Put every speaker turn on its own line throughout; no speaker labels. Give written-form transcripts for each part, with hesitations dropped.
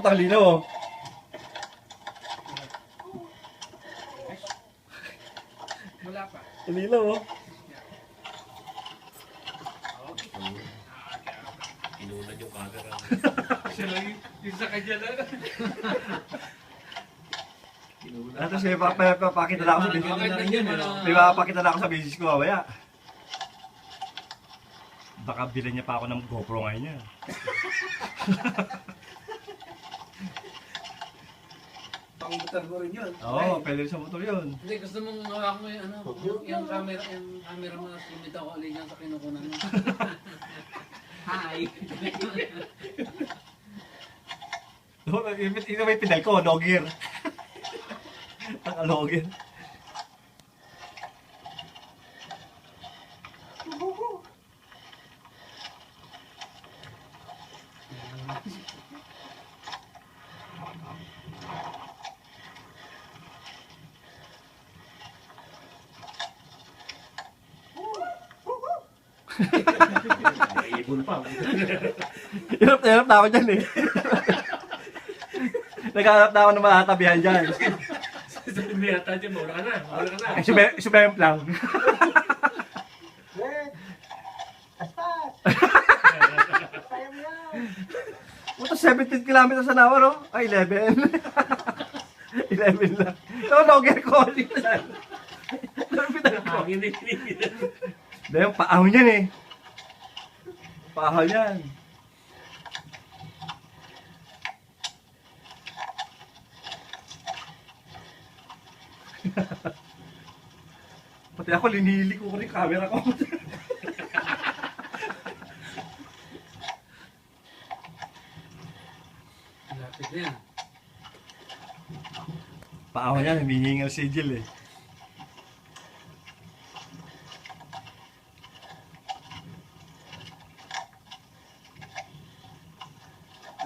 talino oh.
Wala pa.
Talino oh.
Inunad yung camera.
Siya lang yung sa kanya lang.
Tapos may papakita na ako sa business. May papakita na ako sa business ko mamaya. Baka bilhin niya pa ako ng GoPro ngayon niya.
Pangbutan mo rin yun.
Oo, pwede rin sa motor yun.
Hindi, gusto mong hawakan mo yung ano, yung camera mo na limit ako alin yan sa kinukunan mo. Hi!
Ito may pedal ko, logger. Naka-logger.
Ibon pa.
Hirap na ako dyan eh. Naghanap na ako ng mga katabihan dyan.
Sabi mo yata dyan, wala ka na. Wala ka na.
Sumemp lang.
Aspat! Kaya mo yan!
Ito 17 kilometers an hour oh. Ay, 11. 11 lang. Ito, logger ko.
Hangin din.
Hindi, yung paahon yan eh. Paahon yan. Pati ako, linili ko rin camera ko.
Lapit na yan.
Paahon yan, humihingal si Jill eh.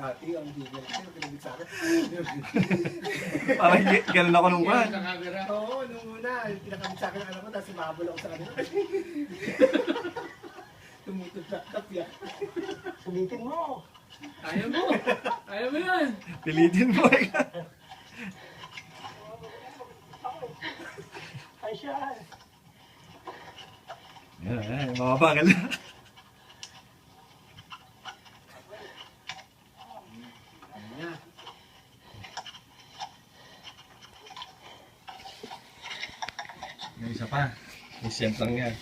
Dati ang bigyan. Pero pinabig sa akin.
Parang ganun ako nung
Yan
kan.
sa camera.
Oo, nung una, pinakabit sa akin ang alam ko, tapos sumabol ako sa kanila. Tumutod sa kapya. Sulitin mo!
Ayaw mo! Ayaw mo yan!
Pilitin mo eh.
Ay siya!
Yan, mababagal na.
Yan.
May isa pa. May siyemp lang yan.